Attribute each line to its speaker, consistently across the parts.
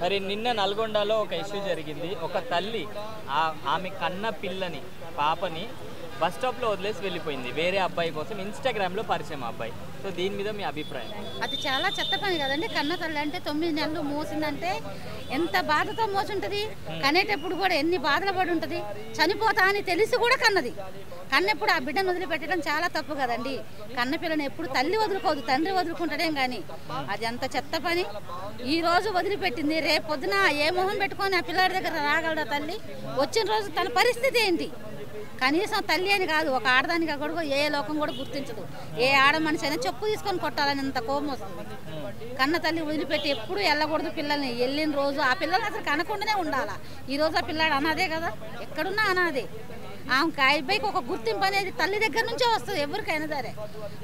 Speaker 1: మరి నిన్న నల్గొండలో ఒక ఇష్యూ జరిగింది. ఒక తల్లి ఆమె కన్న పిల్లని పాపని బస్ స్టాప్లో వదిలేసి వెళ్ళిపోయింది వేరే అబ్బాయి కోసం. ఇన్స్టాగ్రామ్లో పరిచయం అబ్బాయి. సో దీని మీద మీ అభిప్రాయం?
Speaker 2: అది చాలా చెత్త పని కదండి. కన్న తల్లి అంటే 9 నెలలు మోసిందంటే ఎంత బాధతో మోసుంటుంది. కనేటప్పుడు కూడా ఎన్ని బాధలు పడి ఉంటుంది. చనిపోతా అని తెలిసి కూడా కన్నది. కన్నెప్పుడు ఆ బిడ్డను వదిలిపెట్టడం చాలా తప్పు కదండి. కన్న పిల్లని ఎప్పుడు తల్లి వదులుకోదు, తండ్రి వదులుకుంటాడేం కానీ అది అంత చెత్త పని. ఈ రోజు వదిలిపెట్టింది, రేపు పొద్దున ఏ మొహం పెట్టుకొని ఆ పిల్లాడి దగ్గర రాగలదా తల్లి? వచ్చిన రోజు తన పరిస్థితి ఏంటి? కనీసం తల్లి అని కాదు, ఒక ఆడదానిగా కూడా ఏ లోకం కూడా గుర్తించదు. ఏ ఆడ మనిషి అయినా చెప్పు తీసుకొని కొట్టాలని అంత కోపం వస్తుంది. కన్న తల్లి వదిలిపెట్టి ఎప్పుడు వెళ్ళకూడదు పిల్లల్ని. వెళ్ళిన రోజు ఆ పిల్లల్ని అసలు కనకుండానే ఉండాలా. ఈ రోజు ఆ పిల్లాడు అనాదే కదా, ఎక్కడున్నా అనాదే. ఆమెకి ఆ అబ్బాయికి ఒక గుర్తింపు అనేది తల్లి దగ్గర నుంచే వస్తుంది. ఎవరికైనా సరే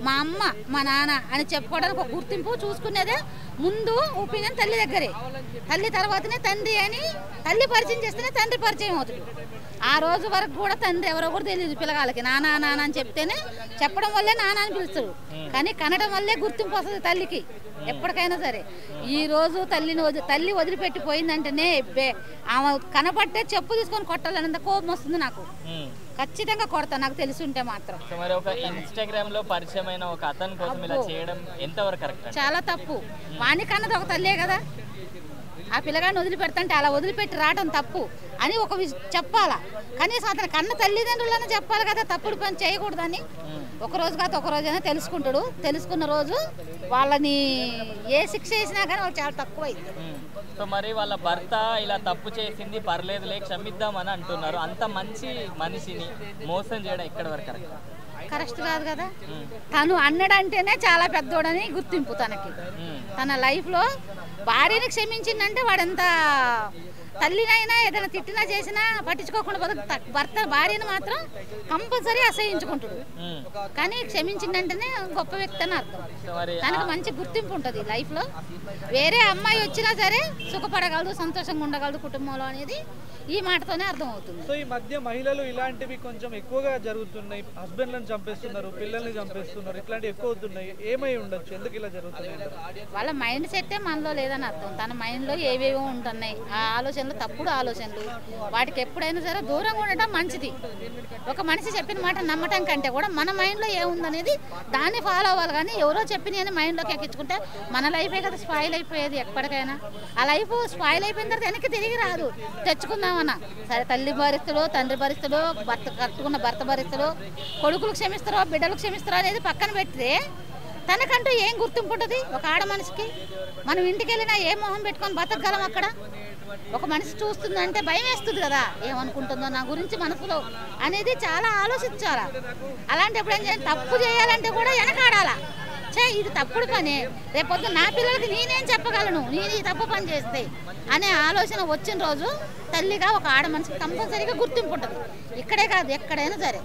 Speaker 2: మా అమ్మ మా నాన్న అని చెప్పుకోవడానికి ఒక గుర్తింపు చూసుకునేదే ముందు ఒపీనియన్ తల్లి దగ్గరే. తల్లి తర్వాతనే తండ్రి అని తల్లి పరిచయం చేస్తేనే తండ్రి పరిచయం అవుతుంది. ఆ రోజు వరకు కూడా తండ్రి ఎవరో కూడా తెలియదు పిల్లగాళ్ళకి. నాన్న నాన్న అని చెప్తేనే, చెప్పడం వల్లే నాన్న అని పిలుస్తారు. కానీ కనడం వల్లే గుర్తింపు వస్తుంది తల్లికి ఎప్పటికైనా సరే. ఈ రోజు తల్లి వదిలిపెట్టి పోయిందంటేనే ఆమె కనపట్టే చెప్పు తీసుకొని కొట్టాలన్నంత కోపం వస్తుంది నాకు. ఖచ్చితంగా కొడతా నాకు తెలిసి ఉంటే మాత్రం.
Speaker 1: మరి ఒక ఇన్స్టాగ్రామ్ లో పరిచయమైన ఒక అతని కోసం ఇలా చేయడం ఎంతవరకు కరెక్ట్?
Speaker 2: చాలా తప్పు. వానికన్నది ఒక తల్లే కదా. ఆ పిల్లగాడిని వదిలిపెడతంటే అలా వదిలిపెట్టి రావడం తప్పు అని ఒక చెప్పాలా. కనీసం అతని కన్న తల్లిదండ్రులనే చెప్పాలి కదా తప్పుడు పని చేయకూడదని. ఒక రోజు కాదు ఒక రోజైనా తెలుసుకుంటాడు. తెలుసుకున్న రోజు వాళ్ళని ఏ శిక్ష వేసినా కానీ వాళ్ళు చాలా తక్కువ అయింది.
Speaker 1: సో మరి వాళ్ళ భర్త ఇలా తప్పు చేసింది పర్లేదులే క్షమిద్దామని అంటున్నారు. అంత మంచి మనిషిని మోసం చేయడం ఎక్కడి వరకు కరెక్ట్?
Speaker 2: కరెక్ట్ కాదు కదా. తను అన్నడంటేనే చాలా పెద్దోడని గుర్తింపు తనకి. తన లైఫ్లో భార్యని క్షమించిందంటే వాడంత తల్లినైనా ఏదైనా తిట్టినా చేసినా పట్టించుకోకుండా భర్త భార్యను మాత్రం కంపల్సరీ అసహించుకుంటాడు. కానీ క్షమించిందంటేనే గొప్ప వ్యక్తి అని అర్థం. తనకు మంచి గుర్తింపు ఉంటుంది లైఫ్లో. వేరే అమ్మాయి వచ్చినా సరే సుఖపడగలదు, సంతోషంగా ఉండగలదు కుటుంబంలో అనేది ఈ మాటతోనే అర్థం అవుతుంది.
Speaker 3: సో ఈ మధ్య మహిళలు ఇలాంటివి కొంచెం ఎక్కువగా జరుగుతున్నాయి. హస్బెండ్లను చంపేస్తున్నారు, పిల్లల్ని చంపేస్తున్నారు, ఇట్లాంటివి ఎక్కువ అవుతున్నాయి. ఏమై ఉండొచ్చు, ఎందుకు ఇలా జరుగుతున్నాయి?
Speaker 2: వాళ్ళ మైండ్ సెట్టే మనలో లేదని అర్థం. తన మైండ్లో ఏవేవో ఉంటున్నాయి. ఆ ఆలోచనలు తప్పుడు ఆలోచనలు. వాటికి ఎప్పుడైనా సరే దూరంగా ఉండటం మంచిది. ఒక మనిషి చెప్పిన మాట నమ్మటం కంటే కూడా మన మైండ్లో ఏముందనేది దాన్ని ఫాలో అవ్వాలి. కానీ ఎవరో చెప్పిన మైండ్లోకి ఎక్కించుకుంటే మన లైఫే కదా స్పాయిల్ అయిపోయేది ఎప్పటికైనా. ఆ లైఫ్ స్పాయిల్ అయిపోయిన తర్వాత వెనక్కి తిరిగి రాదు. తెచ్చుకుందామన్నా సరే తల్లి భరిస్తాడో, తండ్రి భరిస్తాడో, కట్టుకున్న భర్త భరిస్తాడో, కొడుకులు క్షమిస్తారో, బిడ్డలు క్షమిస్తారో అనేది పక్కన పెడితే తనకంటూ ఏం గుర్తింపు ఉంటుంది ఒక ఆడ మనిషికి? మనం ఇంటికి వెళ్ళినా ఏ మొహం పెట్టుకొని బతకగలం అక్కడ? ఒక మనిషి చూస్తుందంటే భయం వేస్తుంది కదా, ఏమనుకుంటుందో నా గురించి మనసులో అనేది చాలా ఆలోచించాలా. అలాంటప్పుడు ఏం చేయాలి? తప్పు చేయాలంటే కూడా వెనకాడాలా. ఇది తప్పుడు పని, రేపొద్దు నా పిల్లలకి నేనేం చెప్పగలను నేను ఈ తప్పు పని చేస్తే అనే ఆలోచన వచ్చిన రోజు తల్లిగా ఒక ఆడ మనిషికి కంపల్సరీగా గుర్తింపు ఉంటుంది. ఇక్కడే కాదు ఎక్కడైనా సరే.